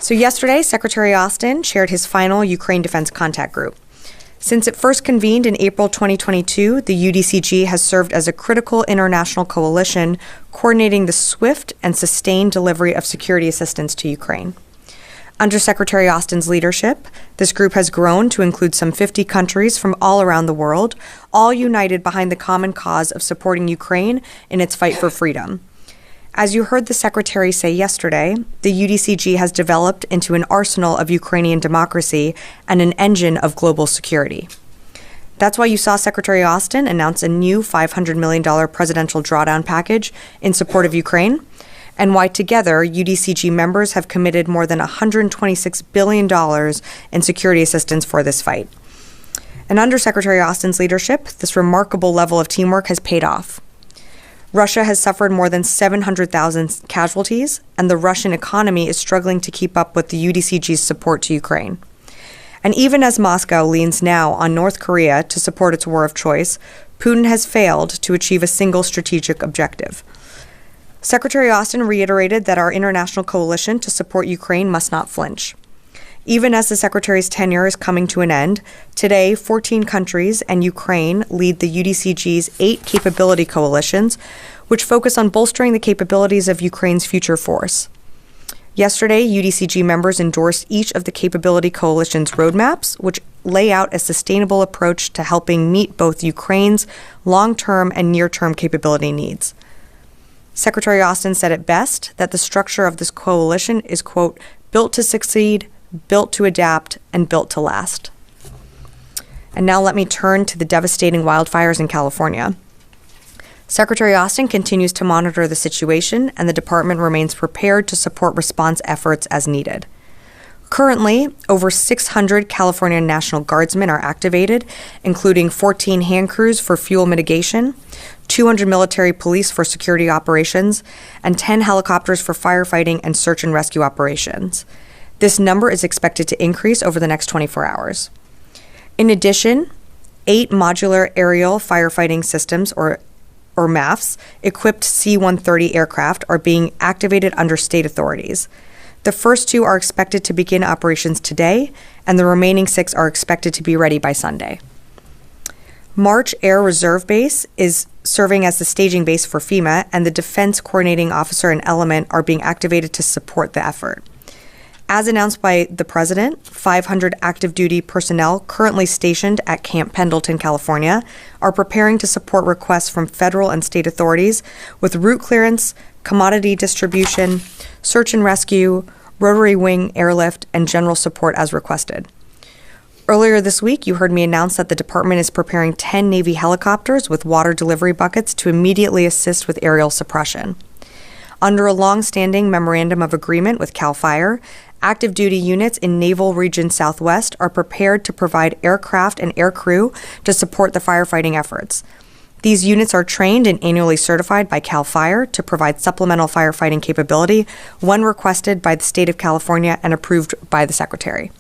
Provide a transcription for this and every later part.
So yesterday, Secretary Austin chaired his final Ukraine Defense Contact Group. Since it first convened in April 2022, the UDCG has served as a critical international coalition coordinating the swift and sustained delivery of security assistance to Ukraine. Under Secretary Austin's leadership, this group has grown to include some 50 countries from all around the world, all united behind the common cause of supporting Ukraine in its fight for freedom. As you heard the Secretary say yesterday, the UDCG has developed into an arsenal of Ukrainian democracy and an engine of global security. That's why you saw Secretary Austin announce a new $500 million presidential drawdown package in support of Ukraine, and why together UDCG members have committed more than $126 billion in security assistance for this fight. And under Secretary Austin's leadership, this remarkable level of teamwork has paid off. Russia has suffered more than 700,000 casualties, and the Russian economy is struggling to keep up with the UDCG's support to Ukraine. And even as Moscow leans now on North Korea to support its war of choice, Putin has failed to achieve a single strategic objective. Secretary Austin reiterated that our international coalition to support Ukraine must not flinch. Even as the Secretary's tenure is coming to an end, today 14 countries and Ukraine lead the UDCG's 8 capability coalitions, which focus on bolstering the capabilities of Ukraine's future force. Yesterday, UDCG members endorsed each of the capability coalition's roadmaps, which lay out a sustainable approach to helping meet both Ukraine's long-term and near-term capability needs. Secretary Austin said it best that the structure of this coalition is, quote, built to succeed, built to adapt, and built to last. And now let me turn to the devastating wildfires in California. Secretary Austin continues to monitor the situation, and the department remains prepared to support response efforts as needed. Currently, over 600 California National Guardsmen are activated, including 14 hand crews for fuel mitigation, 200 military police for security operations, and 10 helicopters for firefighting and search and rescue operations. This number is expected to increase over the next 24 hours. In addition, 8 modular aerial firefighting systems, or MAFFs, equipped C-130 aircraft are being activated under state authorities. The first 2 are expected to begin operations today, and the remaining 6 are expected to be ready by Sunday. March Air Reserve Base is serving as the staging base for FEMA, and the Defense Coordinating Officer and Element are being activated to support the effort. As announced by the President, 500 active duty personnel currently stationed at Camp Pendleton, California, are preparing to support requests from federal and state authorities with route clearance, commodity distribution, search and rescue, rotary wing airlift, and general support as requested. Earlier this week, you heard me announce that the department is preparing 10 Navy helicopters with water delivery buckets to immediately assist with aerial suppression. Under a long-standing memorandum of agreement with CAL FIRE, active duty units in Naval Region Southwest are prepared to provide aircraft and aircrew to support the firefighting efforts. These units are trained and annually certified by CAL FIRE to provide supplemental firefighting capability, one requested by the state of California and approved by the Secretary.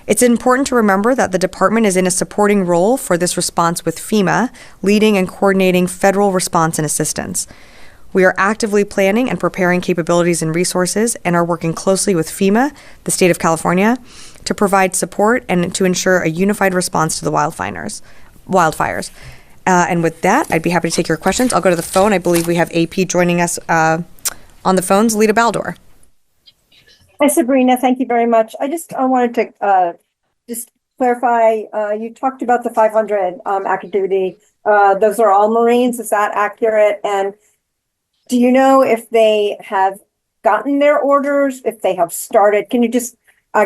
It's important to remember that the department is in a supporting role for this response with FEMA, leading and coordinating federal response and assistance. We are actively planning and preparing capabilities and resources and are working closely with FEMA, the state of California, to provide support and to ensure a unified response to the wildfires. And with that, I'd be happy to take your questions. I'll go to the phone. I believe we have AP joining us on the phones. Lita Baldor. Hi, Sabrina. Thank you very much. I just wanted to just clarify, you talked about the 500 active duty. Those are all Marines. Is that accurate? And do you know if they have gotten their orders, if they have started? Can you just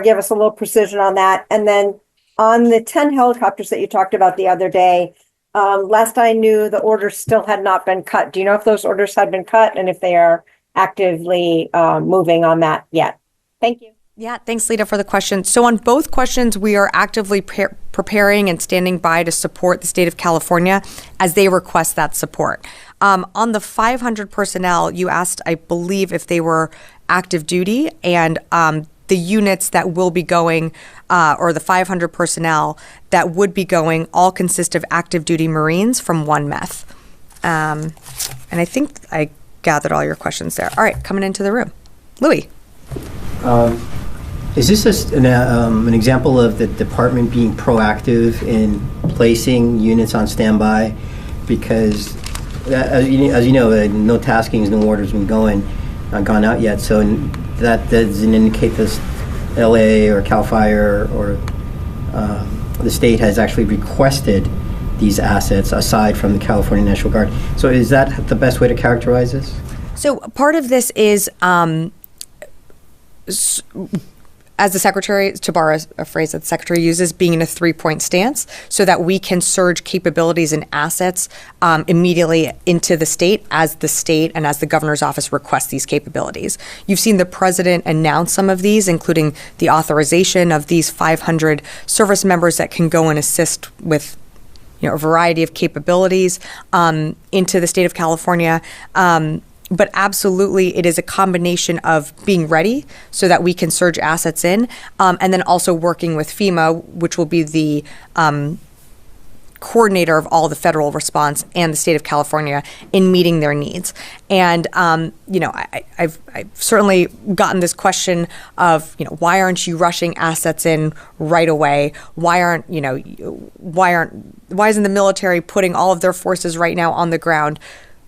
give us a little precision on that? And then on the 10 helicopters that you talked about the other day, last I knew, the orders still had not been cut. Do you know if those orders had been cut and if they are actively moving on that yet? Thank you. Yeah, thanks, Lita, for the question. So on both questions, we are actively preparing and standing by to support the state of California as they request that support. On the 500 personnel, you asked, I believe, if they were active duty, and the units that will be going, or the 500 personnel that would be going, all consist of active duty Marines from one MEF. And I think I gathered all your questions there. All right, coming into the room. Louis. Is this an example of the department being proactive in placing units on standby? Because, as you know, no taskings, no orders been gone out yet. So that doesn't indicate this LA or CAL FIRE or the state has actually requested these assets aside from the California National Guard. So is that the best way to characterize this? So part of this is, as the secretary, to borrow a phrase that the secretary uses, being in a three-point stance so that we can surge capabilities and assets immediately into the state as the governor's office requests these capabilities. You've seen the president announce some of these, including the authorization of these 500 service members that can go and assist with a variety of capabilities into the state of California. But absolutely, it is a combination of being ready so that we can surge assets in, and then also working with FEMA, which will be the coordinator of all the federal response and the state of California in meeting their needs. And I've certainly gotten this question of why aren't you rushing assets in right away? Why isn't the military putting all of their forces right now on the ground?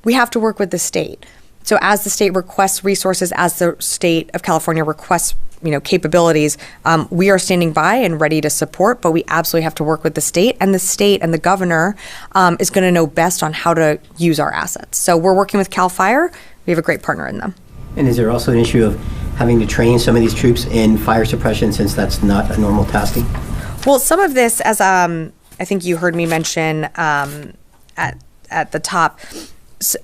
We have to work with the state. So as the state requests resources, as the state of California requests, capabilities, we are standing by and ready to support, but we absolutely have to work with the state and the governor is going to know best on how to use our assets. So we're working with CAL FIRE. We have a great partner in them. And is there also an issue of having to train some of these troops in fire suppression since that's not a normal tasking? Well, some of this, as I think you heard me mention at the top,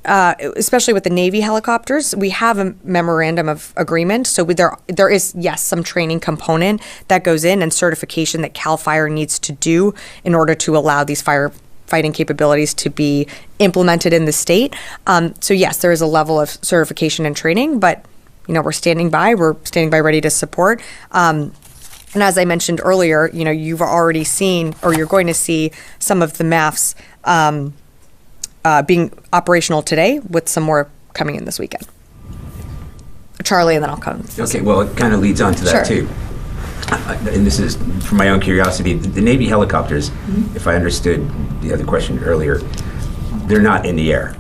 especially with the Navy helicopters, we have a memorandum of agreement. So there is, yes, some training component that goes in and certification that CAL FIRE needs to do in order to allow these firefighting capabilities to be implemented in the state. So yes, there is a level of certification and training, but we're standing by ready to support. And as I mentioned earlier, you've already seen, or you're going to see some of the MAFFs being operational today, with some more coming in this weekend. Charlie, and then I'll come. Okay, well, it kind of leads on to that, Sure. too. And this is from my own curiosity. The Navy helicopters, if I understood the other question earlier, they're not in the air.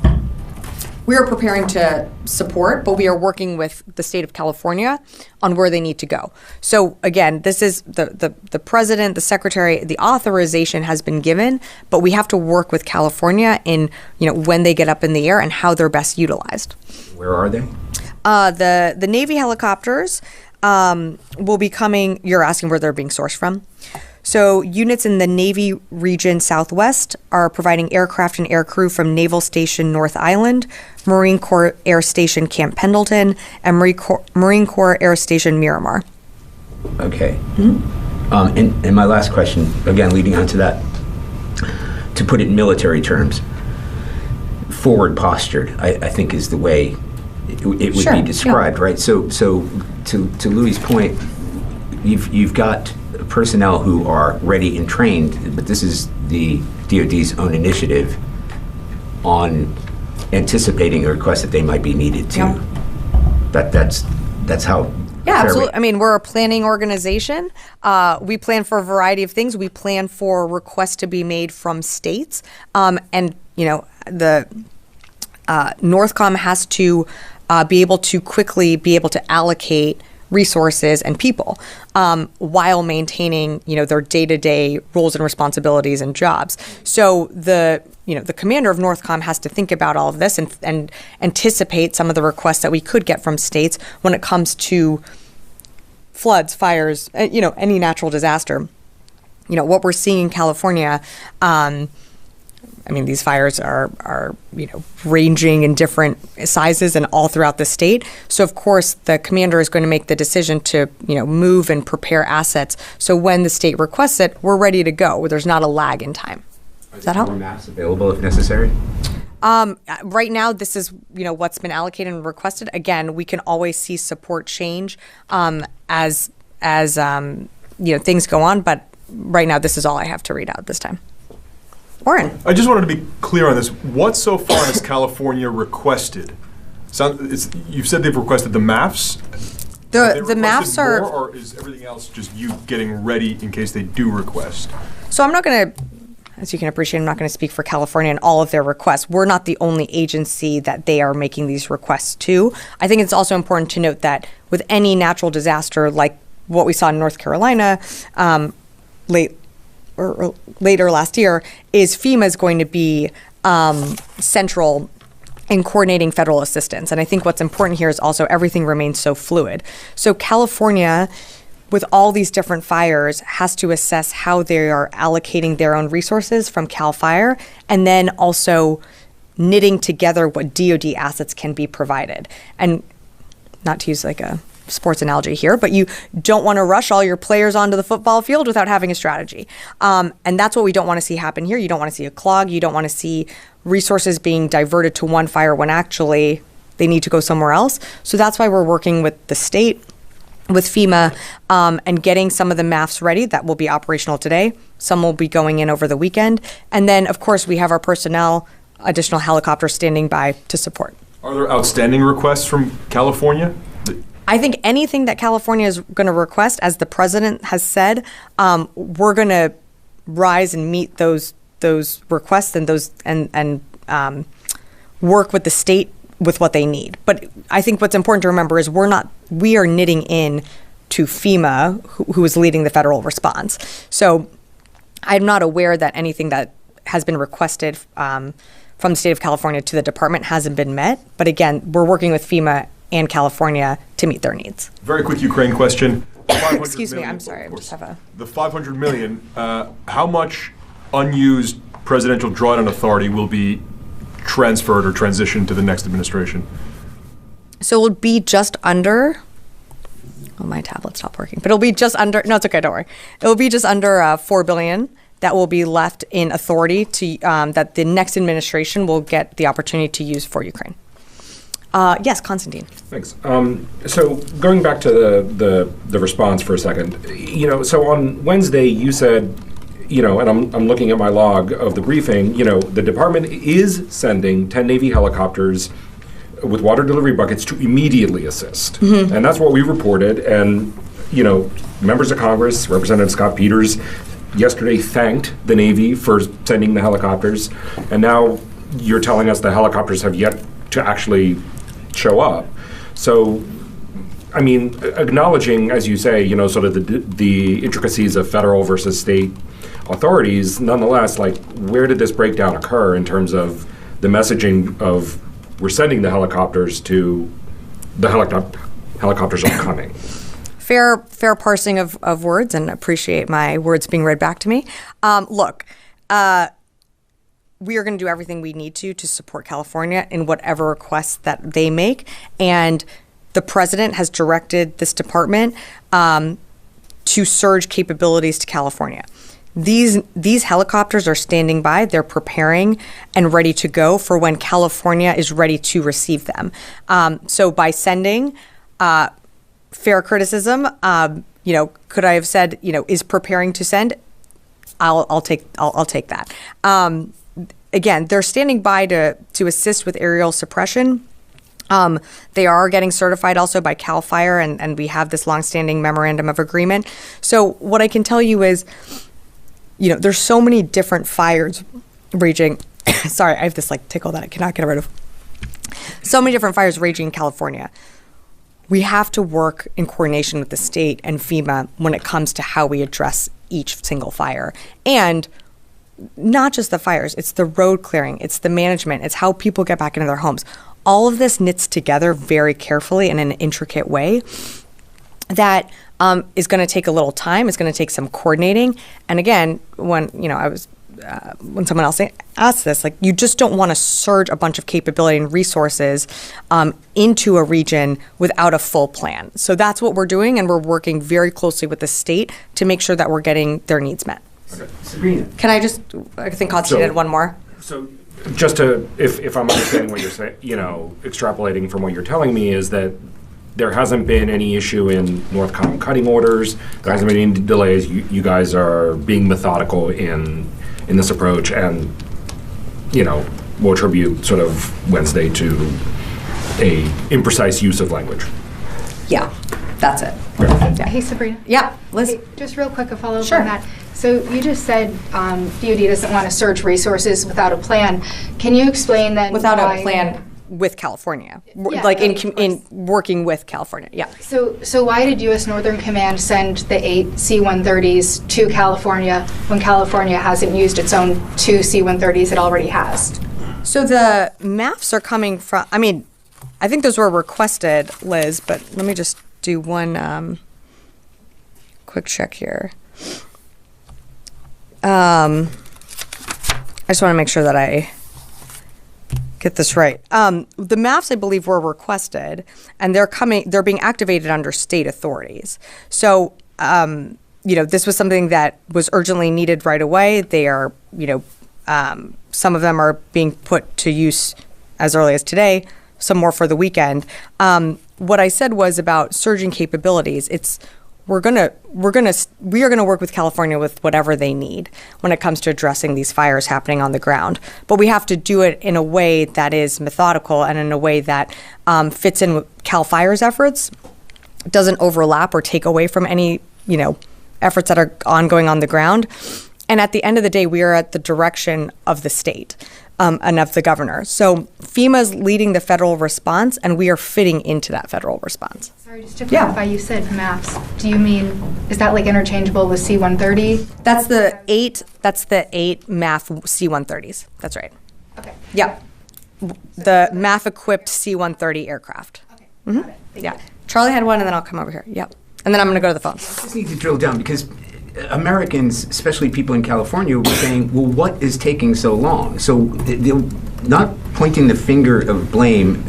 We are preparing to support, but we are working with the state of California on where they need to go. So again, this is the president, the secretary, the authorization has been given, but we have to work with California in when they get up in the air and how they're best utilized. Where are they? The Navy helicopters will be coming. You're asking where they're being sourced from. So units in the Navy Region Southwest are providing aircraft and aircrew from Naval Station North Island, Marine Corps Air Station Camp Pendleton, and Marine Corps Air Station Miramar. Okay. And my last question, again, leading on to that, to put it in military terms, forward postured, I think is the way it would be described, yeah. Right? So to Louis' point, you've got personnel who are ready and trained, but this is the DoD's own initiative on anticipating a request that they might be needed to. Yeah. That's how. Yeah, absolutely. I mean, we're a planning organization. We plan for a variety of things. We plan for requests to be made from states, and the NorthCom has to be able to quickly be able to allocate resources and people while maintaining their day-to-day roles and responsibilities and jobs. So the commander of NorthCom has to think about all of this and anticipate some of the requests that we could get from states when it comes to floods, fires, any natural disaster. What we're seeing in California, these fires are ranging in different sizes and all throughout the state. So of course the commander is going to make the decision to move and prepare assets. So when the state requests it, we're ready to go. There's not a lag in time. Does that help? More MAFFs available if necessary? Right now, this is what's been allocated and requested. Again, we can always see support change as things go on. But right now, this is all I have to read out this time. Warren. I just wanted to be clear on this. What so far has California requested? You've said they've requested the MAFFs. Have they The requested MAFFs are. more, or is everything else just you getting ready in case they do request? So I'm not going to, as you can appreciate, I'm not going to speak for California and all of their requests. We're not the only agency that they are making these requests to. I think it's also important to note that with any natural disaster like what we saw in North Carolina later last year, is FEMA is going to be central in coordinating federal assistance. And I think what's important here is also everything remains so fluid. So California, with all these different fires, has to assess how they are allocating their own resources from CAL FIRE, and then also knitting together what DoD assets can be provided. And not to use like a sports analogy here, but you don't want to rush all your players onto the football field without having a strategy. And that's what we don't want to see happen here. You don't want to see a clog. You don't want to see resources being diverted to one fire when actually they need to go somewhere else. So that's why we're working with the state, with FEMA, and getting some of the MAFFs ready that will be operational today. Some will be going in over the weekend. And then, of course, we have our personnel, additional helicopters standing by to support. Are there outstanding requests from California? I think anything that California is going to request, as the president has said, we're going to rise and meet those requests and work with the state with what they need. But I think what's important to remember is we are knitting in to FEMA, who is leading the federal response. So I'm not aware that anything that has been requested from the state of California to the department hasn't been met. But again, we're working with FEMA and California to meet their needs. Very quick Ukraine question. Excuse me, I'm sorry. I just have The $500 million, how much unused presidential drawdown authority will be transferred or transitioned to the next administration? So it'll be just under, my tablet stopped working, but it'll be just under, no, it's okay, don't worry. It'll be just under $4 billion that will be left in authority to, that the next administration will get the opportunity to use for Ukraine. Yes, Constantine. Thanks. So going back to the response for a second, so on Wednesday you said, and I'm looking at my log of the briefing, the department is sending 10 Navy helicopters with water delivery buckets to immediately assist. Mm-hmm. And that's what we reported. And, members of Congress, Representative Scott Peters, yesterday thanked the Navy for sending the helicopters. And now you're telling us the helicopters have yet to actually show up. So, acknowledging, as you say, sort of the intricacies of federal versus state authorities, nonetheless, where did this breakdown occur in terms of the messaging of we're sending the helicopters to the helicopters are coming? Fair parsing of words, and appreciate my words being read back to me. Look, we are going to do everything we need to support California in whatever requests that they make. And the president has directed this department to surge capabilities to California. These helicopters are standing by. They're preparing and ready to go for when California is ready to receive them. So by sending, fair criticism, could I have said, is preparing to send? I'll take that. Again, they're standing by to assist with aerial suppression. They are getting certified also by CAL FIRE, and we have this longstanding memorandum of agreement. So what I can tell you is, there's so many different fires raging. Sorry, I have this tickle that I cannot get rid of. So many different fires raging in California. We have to work in coordination with the state and FEMA when it comes to how we address each single fire. And not just the fires, it's the road clearing, it's the management, it's how people get back into their homes. All of this knits together very carefully in an intricate way that is going to take a little time. It's going to take some coordinating. And again, when when someone else asked this, you just don't want to surge a bunch of capability and resources into a region without a full plan. So that's what we're doing, and we're working very closely with the state to make sure that we're getting their needs met. Okay. Sabrina. Can I think Constantine had one more. So just to, if I'm understanding what you're saying, extrapolating from what you're telling me is that there hasn't been any issue in NorthCom cutting orders. There hasn't been any delays. You guys are being methodical in this approach, and we'll attribute sort of Wednesday to a imprecise use of language. Yeah. That's it. Hey, Sabrina. Yeah, Liz. Hey, just real quick, a follow-up Sure. on that. So you just said DoD doesn't want to surge resources without a plan. Can you explain then Without why- a plan with California, Yeah, like of in working with California. Yeah. So why did U.S. Northern Command send the 8 C-130s to California when California hasn't used its own 2 C-130s it already has? So the MAFFs are coming from, I mean, I think those were requested, Liz, but let me just do one quick check here. I just want to make sure that I get this right. The MAFFs, I believe, were requested, and they're being activated under state authorities. So, this was something that was urgently needed right away. They are, some of them are being put to use as early as today, some more for the weekend. What I said was about surging capabilities. We are gonna work with California with whatever they need when it comes to addressing these fires happening on the ground. But we have to do it in a way that is methodical and in a way that fits in with Cal Fire's efforts, doesn't overlap or take away from any, efforts that are ongoing on the ground. And at the end of the day, we are at the direction of the state and of the governor. So FEMA is leading the federal response, and we are fitting into that federal response. Sorry, just to clarify, you said MAFFs. Do you mean, is that like interchangeable with C-130? That's the 8 MAFF C-130s. That's right. Okay. Yep. The MAFF-equipped C-130 aircraft. Okay, got it. Thank Yeah. you. Charlie had one, and then I'll come over here. Yep. And then I'm going to go to the phones. I just need to drill down because Americans, especially people in California, were saying, well, what is taking so long? So they're not pointing the finger of blame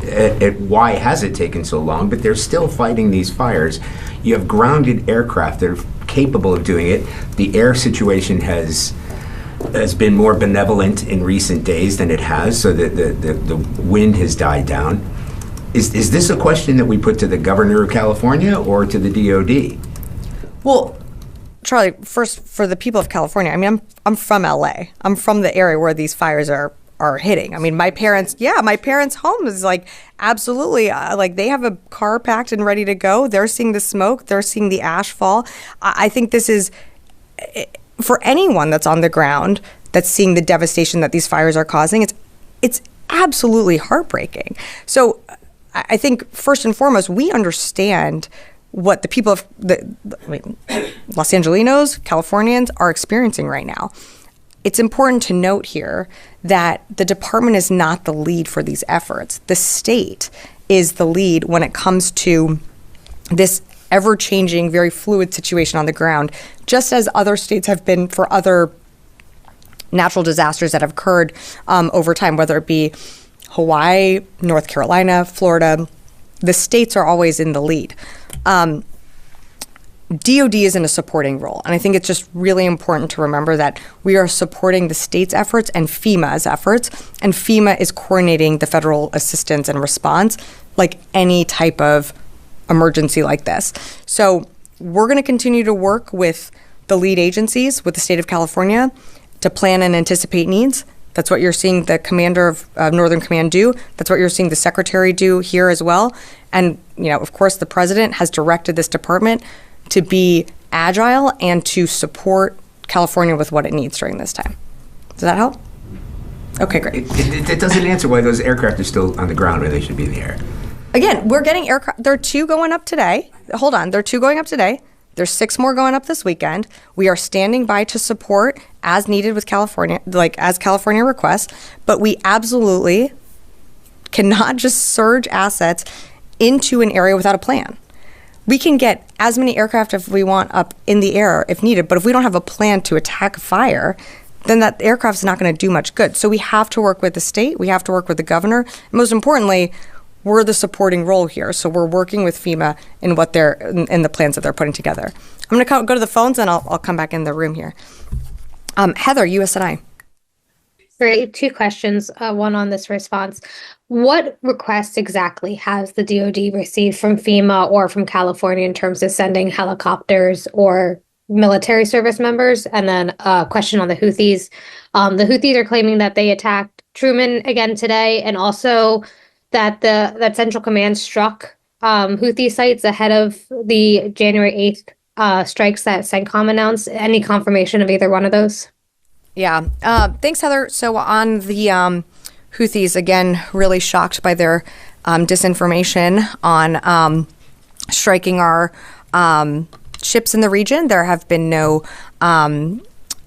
at why has it taken so long, but they're still fighting these fires. You have grounded aircraft that are capable of doing it. The air situation has been more benevolent in recent days than it has, so that the wind has died down. Is this a question that we put to the governor of California or to the DOD? Well, Charlie, first, for the people of California, I mean, I'm from LA. I'm from the area where these fires are hitting. I mean, my parents' home is like absolutely like they have a car packed and ready to go. They're seeing the smoke. They're seeing the ash fall. I think this is, for anyone that's on the ground that's seeing the devastation that these fires are causing, it's absolutely heartbreaking. So I think first and foremost, we understand what the people of Los Angelinos, Californians are experiencing right now. It's important to note here that the department is not the lead for these efforts. The state is the lead when it comes to this ever-changing, very fluid situation on the ground, just as other states have been for other natural disasters that have occurred over time, whether it be Hawaii, North Carolina, Florida. The states are always in the lead. DOD is in a supporting role, and I think it's just really important to remember that we are supporting the state's efforts and FEMA's efforts, and FEMA is coordinating the federal assistance and response like any type of emergency like this. So we're going to continue to work with the lead agencies, with the state of California, to plan and anticipate needs. That's what you're seeing the commander of Northern Command do. That's what you're seeing the secretary do here as well. And, of course, the president has directed this department to be agile and to support California with what it needs during this time. Does that help? Okay, great. It doesn't answer why those aircraft are still on the ground when they should be in the air. Again, we're getting aircraft. There are 2 going up today. Hold on. There are 2 going up today. There's 6 more going up this weekend. We are standing by to support as needed with California, like as California requests, but we absolutely cannot just surge assets into an area without a plan. We can get as many aircraft if we want up in the air if needed, but if we don't have a plan to attack a fire, then that aircraft's not going to do much good. So we have to work with the state, we have to work with the governor, and most importantly, we're the supporting role here. So we're working with FEMA in what they're in the plans that they're putting together. I'm going to go to the phones, and I'll come back in the room here. Heather, USNI. Great. 2 questions. One on this response. What requests exactly has the DoD received from FEMA or from California in terms of sending helicopters or military service members? And then a question on the Houthis. The Houthis are claiming that they attacked Truman again today, and also that that Central Command struck Houthi sites ahead of the January 8th strikes that CENTCOM announced? Any confirmation of either one of those? Yeah. Thanks, Heather. So on the Houthis, again, really shocked by their disinformation on striking our ships in the region. There have been no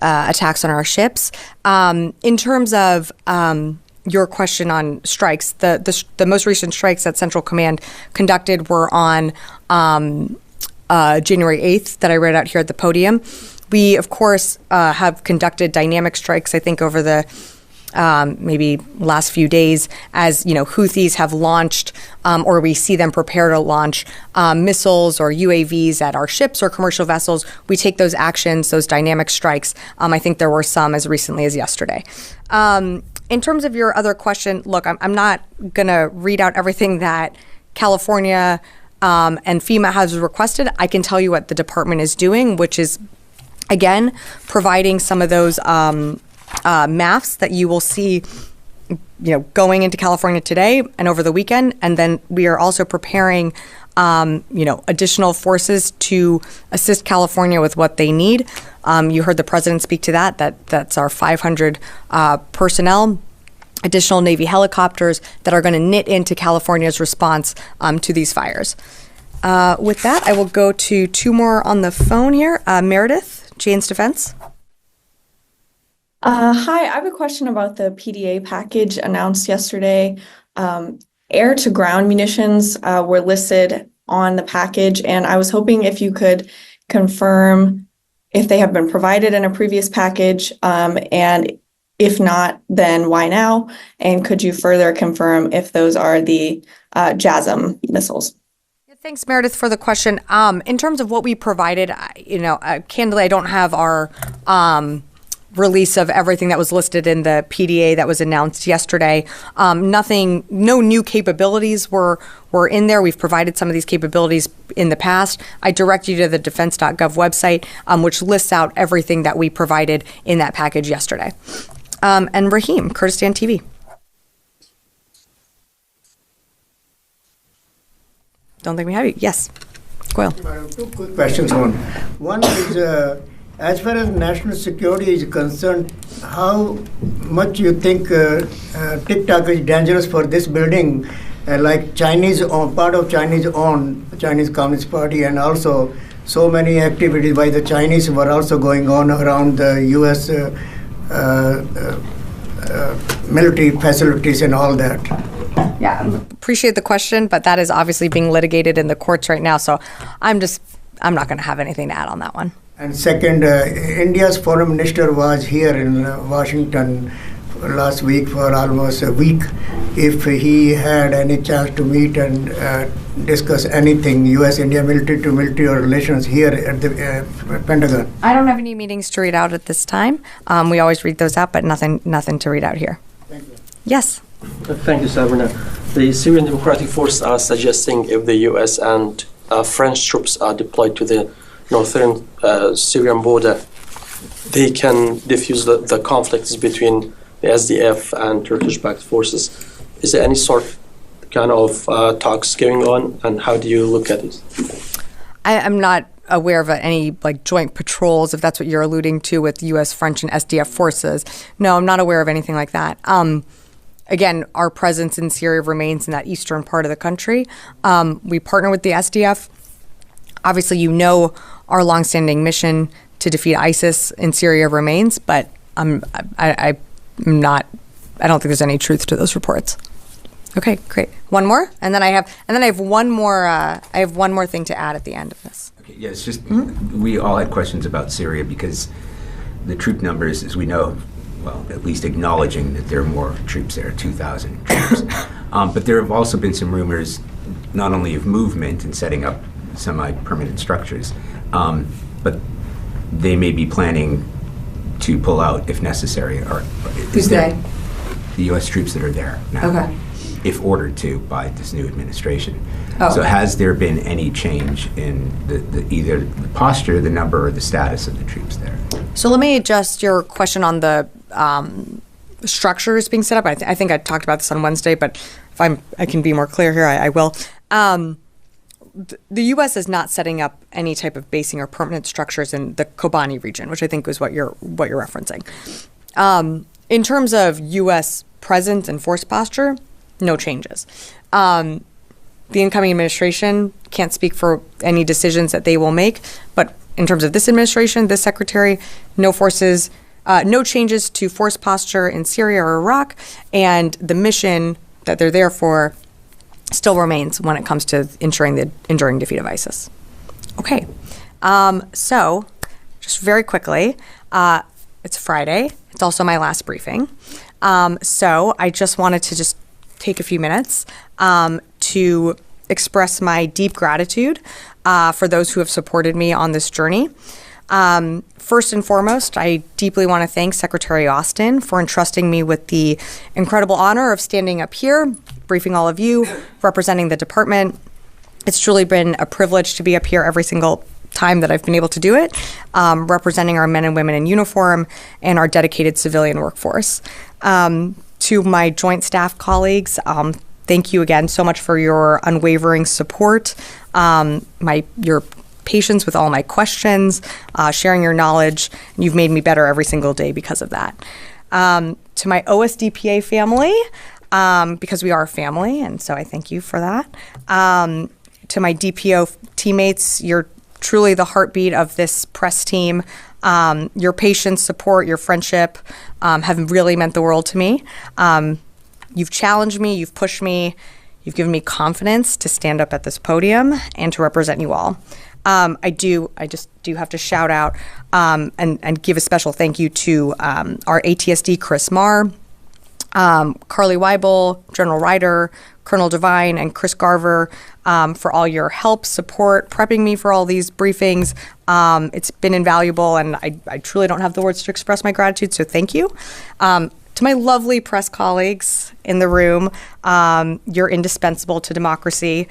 attacks on our ships. In terms of your question on strikes, the most recent strikes that Central Command conducted were on January 8th that I read out here at the podium. We, of course, have conducted dynamic strikes, I think, over the maybe last few days as, Houthis have launched or we see them prepare to launch missiles or UAVs at our ships or commercial vessels. We take those actions, those dynamic strikes. I think there were some as recently as yesterday. In terms of your other question, look, I'm not going to read out everything that California and FEMA has requested. I can tell you what the department is doing, which is, again, providing some of those MAFFs that you will see, going into California today and over the weekend. And then we are also preparing, additional forces to assist California with what they need. You heard the president speak to that's our 500 personnel, additional Navy helicopters that are going to knit into California's response to these fires. With that, I will go to two more on the phone here. Meredith, Jane's Defense. Hi, I have a question about the PDA package announced yesterday. Air-to-ground munitions were listed on the package, and I was hoping if you could confirm if they have been provided in a previous package, and if not, then why now? And could you further confirm if those are the JASSM missiles? Thanks, Meredith, for the question. In terms of what we provided, candidly, I don't have our release of everything that was listed in the PDA that was announced yesterday. No new capabilities were in there. We've provided some of these capabilities in the past. I direct you to the defense.gov website, which lists out everything that we provided in that package yesterday. And Raheem, Kurdistan TV. Don't think we have you. Yes. Goyle. Two quick questions. One is, as far as national security is concerned, how much you think TikTok is dangerous for this building, like part of Chinese Communist Party, and also so many activities by the Chinese were also going on around the U.S. Military facilities and all that. Yeah, appreciate the question, but that is obviously being litigated in the courts right now, so I'm not going to have anything to add on that one. And second, India's foreign minister was here in Washington last week for almost a week. If he had any chance to meet and discuss anything, U.S.-India military-to-military relations here at the Pentagon. I don't have any meetings to read out at this time. We always read those out, but nothing to read out here. Thank you. Yes. Thank you, Sabrina. The Syrian Democratic Forces are suggesting if the U.S. and French troops are deployed to the northern Syrian border, they can diffuse the conflicts between the SDF and Turkish-backed forces. Is there any kind of talks going on, and how do you look at it? I'm not aware of any joint patrols, if that's what you're alluding to, with U.S., French, and SDF forces. No, I'm not aware of anything like that. Again, our presence in Syria remains in that eastern part of the country. We partner with the SDF. Obviously, our longstanding mission to defeat ISIS in Syria remains, but I don't think there's any truth to those reports. Okay, great. One more, and then I have one more. I have one more thing to add at the end of this. Okay, yeah, it's just we all had questions about Syria because the troop numbers, as we know, well, at least acknowledging that there are more troops there, 2,000 troops. But there have also been some rumors, not only of movement and setting up semi-permanent structures, but they may be planning to pull out if necessary. Who's they? The U.S. troops that are there now, okay, if ordered to by this new administration. Oh. So has there been any change in either the posture, the number, or the status of the troops there? So let me adjust your question on the structures being set up. I think I talked about this on Wednesday, but if I can be more clear here, I will. the U.S. is not setting up any type of basing or permanent structures in the Kobani region, which I think is what you're referencing. In terms of U.S. presence and force posture, no changes. The incoming administration can't speak for any decisions that they will make, but in terms of this administration, this secretary, no changes to force posture in Syria or Iraq, and the mission that they're there for still remains when it comes to ensuring the enduring defeat of ISIS. Okay, so just very quickly, it's Friday. It's also my last briefing. So I just wanted to just take a few minutes to express my deep gratitude for those who have supported me on this journey. First and foremost, I deeply want to thank Secretary Austin for entrusting me with the incredible honor of standing up here, briefing all of you, representing the department. It's truly been a privilege to be up here every single time that I've been able to do it, representing our men and women in uniform and our dedicated civilian workforce. To my joint staff colleagues, thank you again so much for your unwavering support, your patience with all my questions, sharing your knowledge. You've made me better every single day because of that. To my OSDPA family, because we are a family, and so I thank you for that. To my DPO teammates, you're truly the heartbeat of this press team. Your patience, support, your friendship have really meant the world to me. You've challenged me, you've pushed me, you've given me confidence to stand up at this podium and to represent you all. I just do have to shout out and give a special thank you to our ATSD, Chris Marr, Carly Weibel, General Ryder, Colonel Devine, and Chris Garver for all your help, support, prepping me for all these briefings. It's been invaluable, and I truly don't have the words to express my gratitude, so thank you. To my lovely press colleagues in the room, you're indispensable to democracy.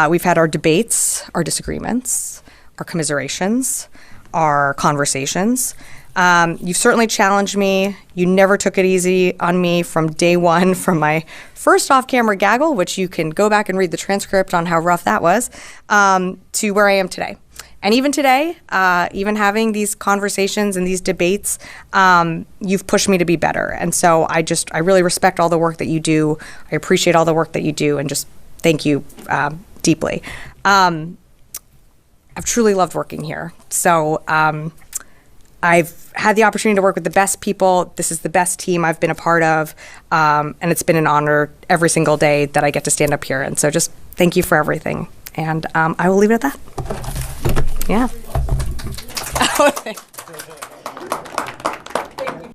We've had our debates, our disagreements, our commiserations, our conversations. You've certainly challenged me. You never took it easy on me from day one, from my first off-camera gaggle, which you can go back and read the transcript on how rough that was, to where I am today. And even today, even having these conversations and these debates, you've pushed me to be better. And so I really respect all the work that you do. I appreciate all the work that you do, and just thank you deeply. I've truly loved working here. So I've had the opportunity to work with the best people. This is the best team I've been a part of. And it's been an honor every single day that I get to stand up here. And so just thank you for everything. And I will leave it at that. Yeah.